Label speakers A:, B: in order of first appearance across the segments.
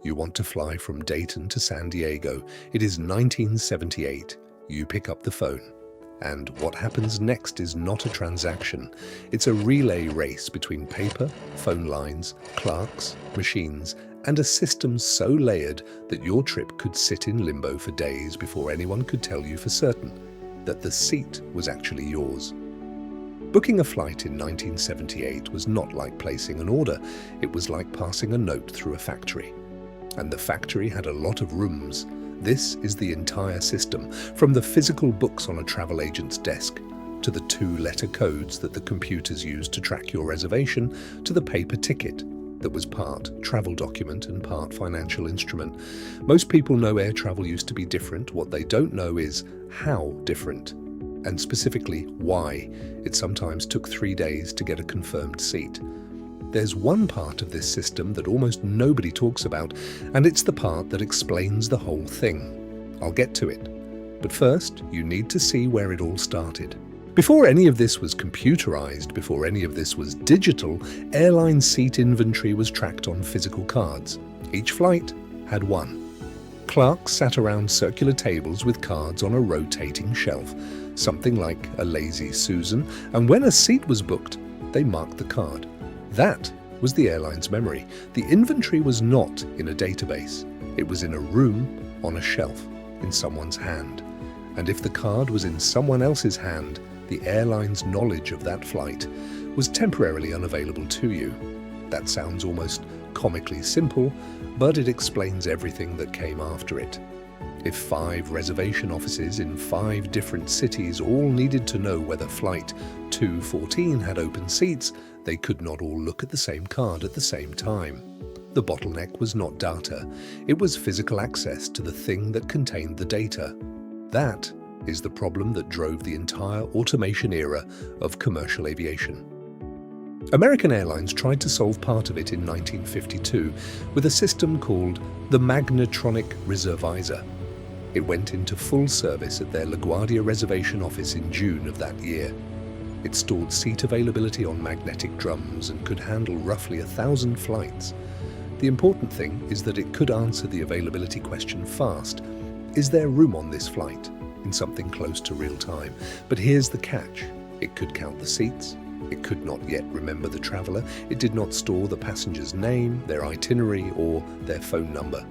A: You want to fly from Dayton to San Diego. It is 1978. You pick up the phone. And what happens next is not a transaction. It's a relay race between paper, phone lines, clerks, machines, and a system so layered that your trip could sit in limbo for days before anyone could tell you for certain that the seat was actually yours. Booking a flight in 1978 was not like placing an order. It was like passing a note through a factory. And the factory had a lot of rooms. This is the entire system, from the physical books on a travel agent's desk, to the 2-letter codes that the computers used to track your reservation, to the paper ticket that was part travel document and part financial instrument. Most people know air travel used to be different. What they don't know is how different, and specifically why it sometimes took 3 days to get a confirmed seat. There's one part of this system that almost nobody talks about, and it's the part that explains the whole thing. I'll get to it. But first, you need to see where it all started. Before any of this was computerized, before any of this was digital, airline seat inventory was tracked on physical cards. Each flight had one. Clerks sat around circular tables with cards on a rotating shelf, something like a lazy Susan, and when a seat was booked, they marked the card. That was the airline's memory. The inventory was not in a database. It was in a room, on a shelf, in someone's hand. And if the card was in someone else's hand, the airline's knowledge of that flight was temporarily unavailable to you. That sounds almost comically simple, but it explains everything that came after it. If 5 reservation offices in 5 different cities all needed to know whether flight 214 had open seats, they could not all look at the same card at the same time. The bottleneck was not data, it was physical access to the thing that contained the data. That is the problem that drove the entire automation era of commercial aviation. American Airlines tried to solve part of it in 1952 with a system called the Magnetronic Reservizer. It went into full service at their LaGuardia reservation office in June of that year. It stored seat availability on magnetic drums and could handle roughly 1,000 flights. The important thing is that it could answer the availability question fast. Is there room on this flight? In something close to real time. But here's the catch. It could count the seats. It could not yet remember the traveler. It did not store the passenger's name, their itinerary, or their phone number.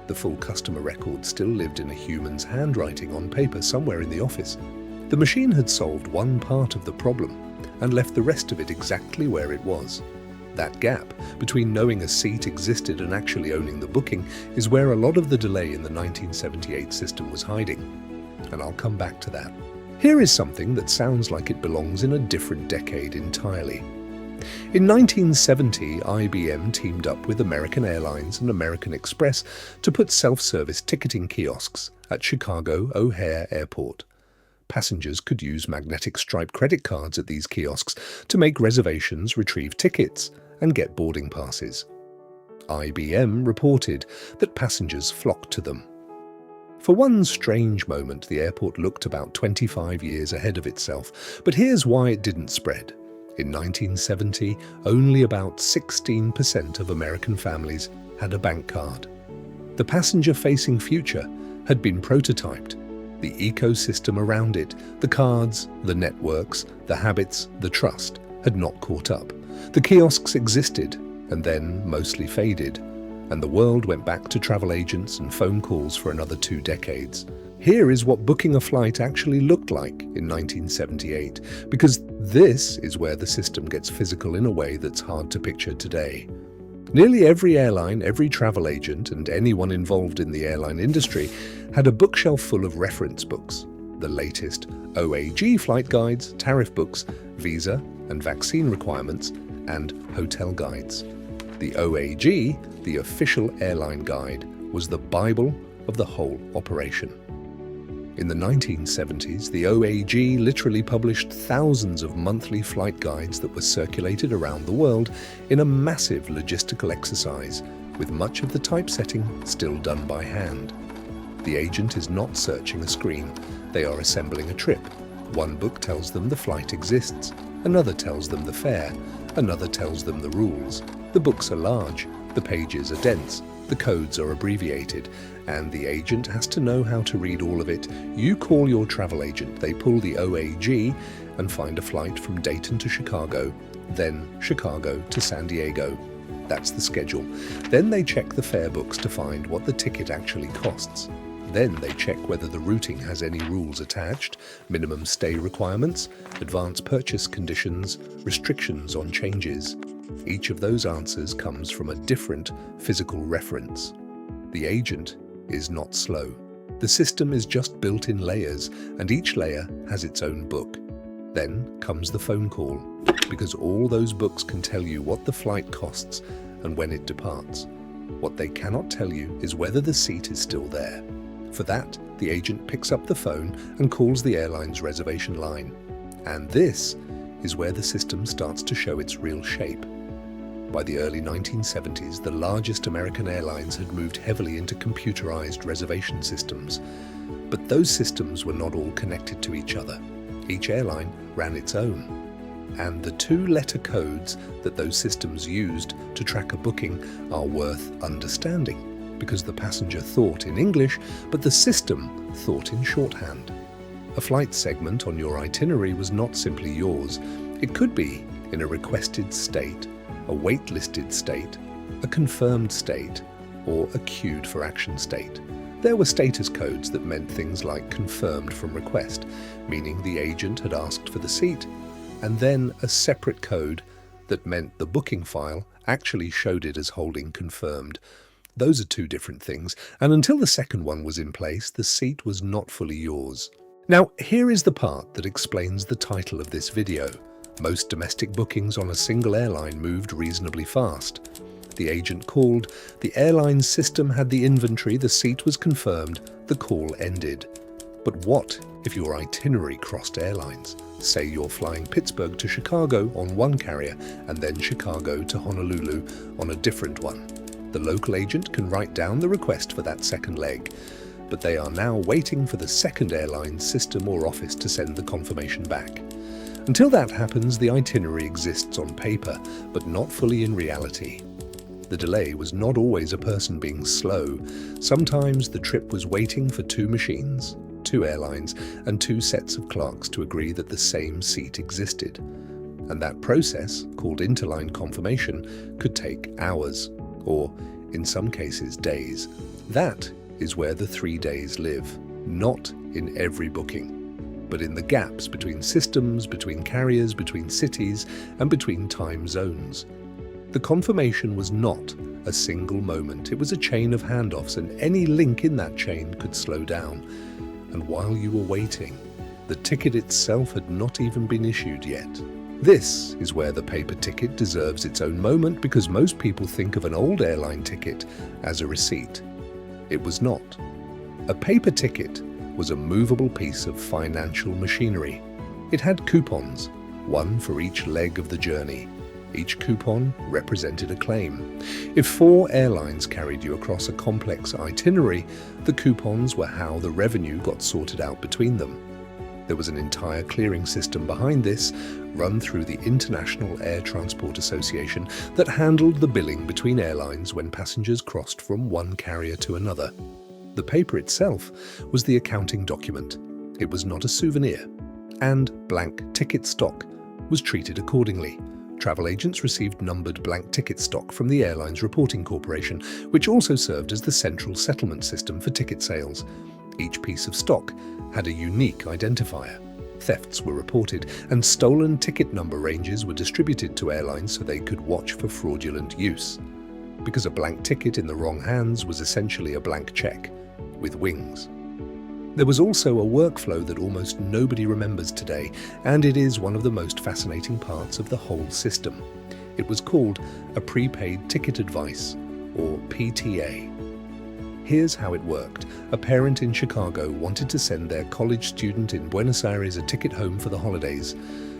A: The full customer record still lived in a human's handwriting on paper somewhere in the office. The machine had solved one part of the problem and left the rest of it exactly where it was. That gap between knowing a seat existed and actually owning the booking is where a lot of the delay in the 1978 system was hiding. And I'll come back to that. Here is something that sounds like it belongs in a different decade entirely. In 1970, IBM teamed up with American Airlines and American Express to put self-service ticketing kiosks at Chicago O'Hare Airport. Passengers could use magnetic striped credit cards at these kiosks to make reservations, retrieve tickets, and get boarding passes. IBM reported that passengers flocked to them. For one strange moment, the airport looked about 25 years ahead of itself, but here's why it didn't spread. In 1970, only about 16% of American families had a bank card. The passenger-facing future had been prototyped. The ecosystem around it, the cards, the networks, the habits, the trust, had not caught up. The kiosks existed, and then mostly faded, and the world went back to travel agents and phone calls for another 2 decades. Here is what booking a flight actually looked like in 1978, because this is where the system gets physical in a way that's hard to picture today. Nearly every airline, every travel agent, and anyone involved in the airline industry had a bookshelf full of reference books, the latest OAG flight guides, tariff books, visa and vaccine requirements, and hotel guides. The OAG, the official airline guide, was the Bible of the whole operation. In the 1970s, the OAG literally published thousands of monthly flight guides that were circulated around the world in a massive logistical exercise, with much of the typesetting still done by hand. The agent is not searching a screen, they are assembling a trip. One book tells them the flight exists, another tells them the fare, another tells them the rules. The books are large, The pages are dense, the codes are abbreviated, and the agent has to know how to read all of it. You call your travel agent, they pull the OAG and find a flight from Dayton to Chicago, then Chicago to San Diego. That's the schedule. Then they check the fare books to find what the ticket actually costs. Then they check whether the routing has any rules attached, minimum stay requirements, advance purchase conditions, restrictions on changes. Each of those answers comes from a different physical reference. The agent is not slow. The system is just built in layers, and each layer has its own book. Then comes the phone call, because all those books can tell you what the flight costs and when it departs. What they cannot tell you is whether the seat is still there. For that, the agent picks up the phone and calls the airline's reservation line. And this is where the system starts to show its real shape. By the early 1970s, the largest American airlines had moved heavily into computerized reservation systems. But those systems were not all connected to each other. Each airline ran its own. And the two-letter codes that those systems used to track a booking are worth understanding, because the passenger thought in English, but the system thought in shorthand. A flight segment on your itinerary was not simply yours. It could be in a requested state, a waitlisted state, a confirmed state, or a queued for action state. There were status codes that meant things like confirmed from request, meaning the agent had asked for the seat, and then a separate code that meant the booking file actually showed it as holding confirmed. Those are two different things, and until the second one was in place, the seat was not fully yours. Now, here is the part that explains the title of this video. Most domestic bookings on a single airline moved reasonably fast. The agent called, the airline's system had the inventory, the seat was confirmed, the call ended. But what if your itinerary crossed airlines? Say you're flying Pittsburgh to Chicago on one carrier and then Chicago to Honolulu on a different one. The local agent can write down the request for that second leg, but they are now waiting for the second airline's system or office to send the confirmation back. Until that happens, the itinerary exists on paper, but not fully in reality. The delay was not always a person being slow. Sometimes the trip was waiting for two machines, two airlines, and two sets of clerks to agree that the same seat existed. And that process, called interline confirmation, could take hours, or in some cases days. That is where the 3 days live, not in every booking, but in the gaps between systems, between carriers, between cities, and between time zones. The confirmation was not a single moment. It was a chain of handoffs, and any link in that chain could slow down. And while you were waiting, the ticket itself had not even been issued yet. This is where the paper ticket deserves its own moment, because most people think of an old airline ticket as a receipt. It was not. A paper ticket was a movable piece of financial machinery. It had coupons, one for each leg of the journey. Each coupon represented a claim. If 4 airlines carried you across a complex itinerary, the coupons were how the revenue got sorted out between them. There was an entire clearing system behind this, run through the International Air Transport Association, that handled the billing between airlines when passengers crossed from one carrier to another. The paper itself was the accounting document. It was not a souvenir. And blank ticket stock was treated accordingly. Travel agents received numbered blank ticket stock from the Airlines Reporting Corporation, which also served as the central settlement system for ticket sales. Each piece of stock had a unique identifier. Thefts were reported, and stolen ticket number ranges were distributed to airlines so they could watch for fraudulent use. Because a blank ticket in the wrong hands was essentially a blank check, with wings. There was also a workflow that almost nobody remembers today, and it is one of the most fascinating parts of the whole system. It was called a prepaid ticket advice, or PTA. Here's how it worked. A parent in Chicago wanted to send their college student in Buenos Aires a ticket home for the holidays.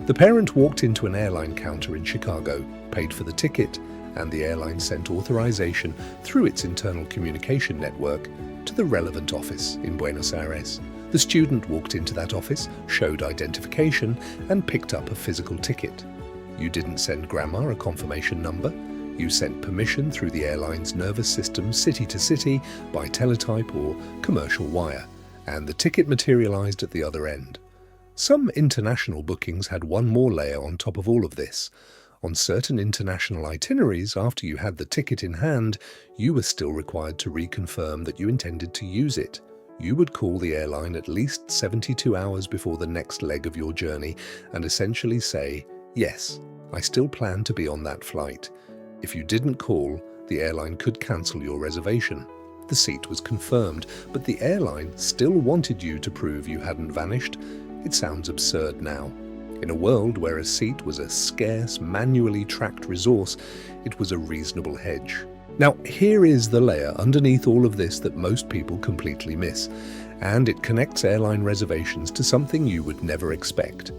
A: The parent walked into an airline counter in Chicago, paid for the ticket, and the airline sent authorization through its internal communication network to the relevant office in Buenos Aires. The student walked into that office, showed identification, and picked up a physical ticket. You didn't send grandma a confirmation number. You sent permission through the airline's nervous system city to city by teletype or commercial wire, and the ticket materialized at the other end. Some international bookings had one more layer on top of all of this. On certain international itineraries, after you had the ticket in hand, you were still required to reconfirm that you intended to use it. You would call the airline at least 72 hours before the next leg of your journey and essentially say, "Yes, I still plan to be on that flight." If you didn't call, the airline could cancel your reservation. The seat was confirmed, but the airline still wanted you to prove you hadn't vanished. It sounds absurd now. In a world where a seat was a scarce, manually tracked resource, it was a reasonable hedge. Now, here is the layer underneath all of this that most people completely miss, and it connects airline reservations to something you would never expect.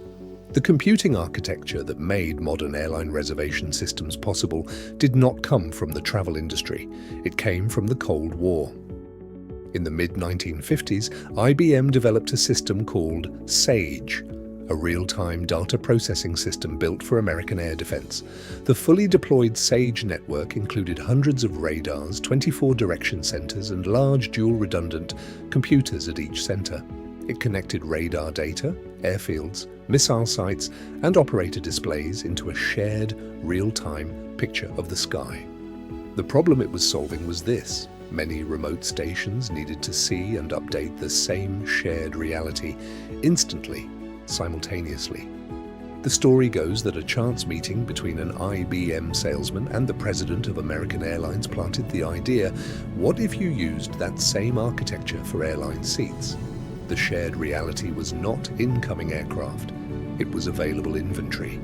A: The computing architecture that made modern airline reservation systems possible did not come from the travel industry. It came from the Cold War. In the mid-1950s, IBM developed a system called SAGE, a real-time data processing system built for American air defense. The fully deployed SAGE network included hundreds of radars, 24 direction centers, and large dual-redundant computers at each center. It connected radar data, airfields, missile sites, and operator displays into a shared, real-time picture of the sky. The problem it was solving was this: many remote stations needed to see and update the same shared reality instantly, simultaneously. The story goes that a chance meeting between an IBM salesman and the president of American Airlines planted the idea, what if you used that same architecture for airline seats? The shared reality was not incoming aircraft, it was available inventory.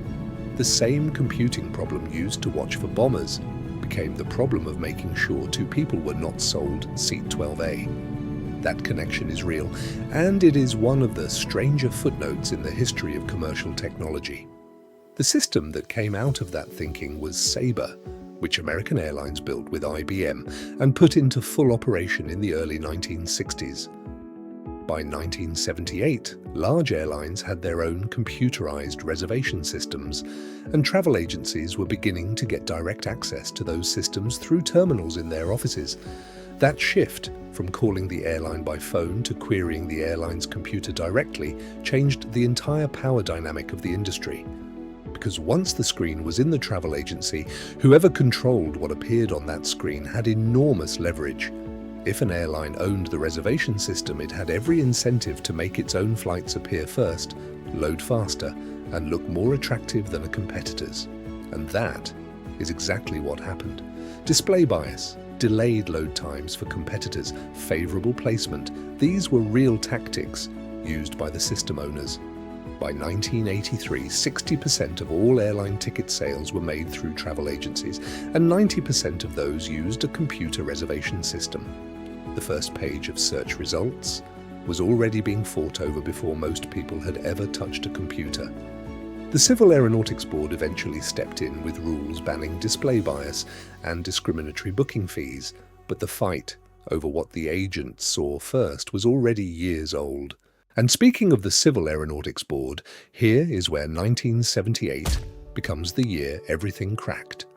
A: The same computing problem used to watch for bombers became the problem of making sure two people were not sold seat 12A. That connection is real, and it is one of the stranger footnotes in the history of commercial technology. The system that came out of that thinking was Sabre, which American Airlines built with IBM and put into full operation in the early 1960s. By 1978, large airlines had their own computerized reservation systems, and travel agencies were beginning to get direct access to those systems through terminals in their offices. That shift from calling the airline by phone to querying the airline's computer directly changed the entire power dynamic of the industry. Because once the screen was in the travel agency, whoever controlled what appeared on that screen had enormous leverage. If an airline owned the reservation system, it had every incentive to make its own flights appear first, load faster, and look more attractive than a competitor's. And that is exactly what happened. Display bias, delayed load times for competitors, favorable placement, these were real tactics used by the system owners. By 1983, 60% of all airline ticket sales were made through travel agencies, and 90% of those used a computer reservation system. The first page of search results was already being fought over before most people had ever touched a computer. The Civil Aeronautics Board eventually stepped in with rules banning display bias and discriminatory booking fees, but the fight over what the agents saw first was already years old. And speaking of the Civil Aeronautics Board, here is where 1978 becomes the year everything cracked.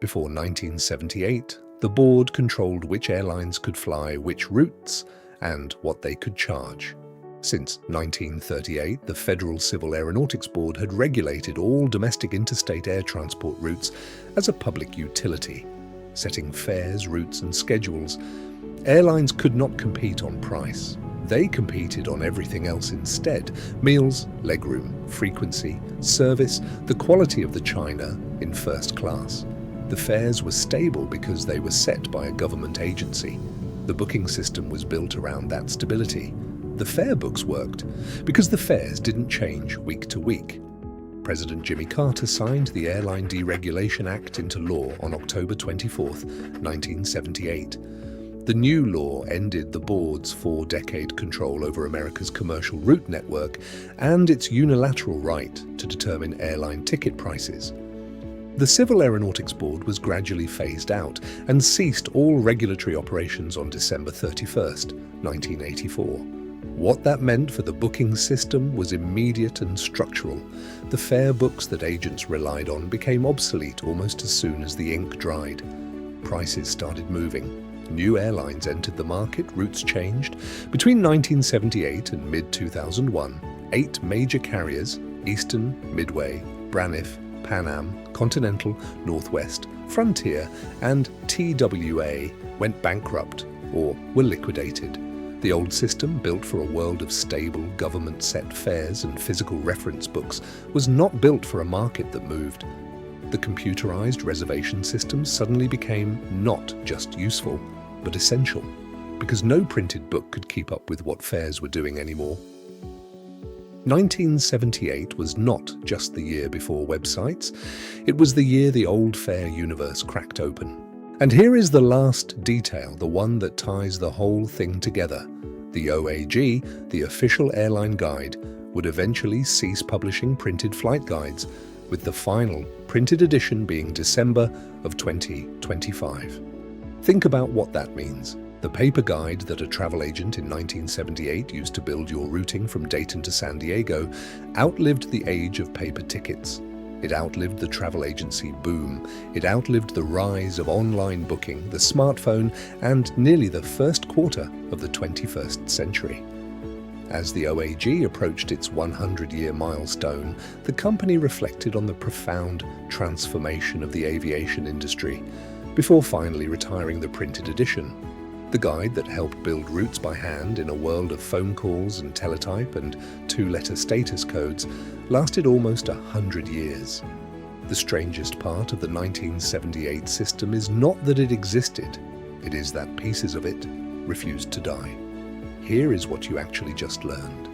A: Before 1978, the board controlled which airlines could fly which routes and what they could charge. Since 1938, the Federal Civil Aeronautics Board had regulated all domestic interstate air transport routes as a public utility, setting fares, routes, and schedules. Airlines could not compete on price. They competed on everything else instead: meals, legroom, frequency, service, the quality of the china in first class. The fares were stable because they were set by a government agency. The booking system was built around that stability. The fare books worked because the fares didn't change week to week. President Jimmy Carter signed the Airline Deregulation Act into law on October 24, 1978. The new law ended the board's 4-decade control over America's commercial route network and its unilateral right to determine airline ticket prices. The Civil Aeronautics Board was gradually phased out and ceased all regulatory operations on December 31, 1984. What that meant for the booking system was immediate and structural. The fare books that agents relied on became obsolete almost as soon as the ink dried. Prices started moving. New airlines entered the market, routes changed. Between 1978 and mid-2001, 8 major carriers, Eastern, Midway, Braniff, Pan Am, Continental, Northwest, Frontier, and TWA went bankrupt or were liquidated. The old system, built for a world of stable, government-set fares and physical reference books, was not built for a market that moved. The computerized reservation system suddenly became not just useful, but essential, because no printed book could keep up with what fares were doing anymore. 1978 was not just the year before websites, it was the year the old fare universe cracked open. And here is the last detail, the one that ties the whole thing together. The OAG, the official airline guide, would eventually cease publishing printed flight guides, with the final printed edition being December of 2025. Think about what that means. The paper guide that a travel agent in 1978 used to build your routing from Dayton to San Diego outlived the age of paper tickets. It outlived the travel agency boom. It outlived the rise of online booking, the smartphone, and nearly the first quarter of the 21st century. As the OAG approached its 100-year milestone, the company reflected on the profound transformation of the aviation industry, before finally retiring the printed edition. The guide that helped build routes by hand in a world of phone calls and teletype and 2-letter status codes lasted almost 100 years. The strangest part of the 1978 system is not that it existed, it is that pieces of it refused to die. Here is what you actually just learned.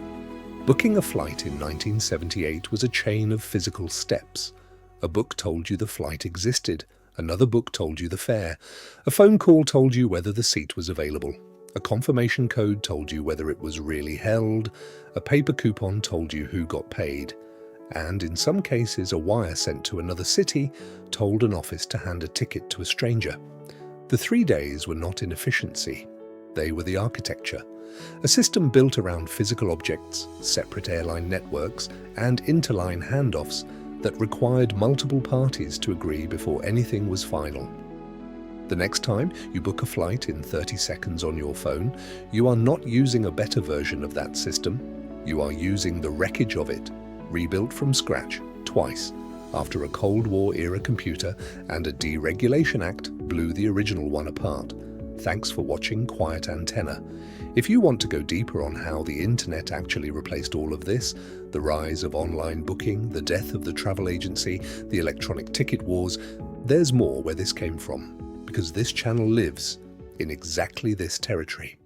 A: Booking a flight in 1978 was a chain of physical steps. A book told you the flight existed. Another book told you the fare. A phone call told you whether the seat was available. A confirmation code told you whether it was really held. A paper coupon told you who got paid. And in some cases, a wire sent to another city told an office to hand a ticket to a stranger. The 3 days were not inefficiency. They were the architecture. A system built around physical objects, separate airline networks, and interline handoffs that required multiple parties to agree before anything was final. The next time you book a flight in 30 seconds on your phone, you are not using a better version of that system. You are using the wreckage of it, rebuilt from scratch twice, after a Cold War-era computer and a Deregulation Act blew the original one apart. Thanks for watching Quiet Antenna. If you want to go deeper on how the internet actually replaced all of this, the rise of online booking, the death of the travel agency, the electronic ticket wars, there's more where this came from, because this channel lives in exactly this territory.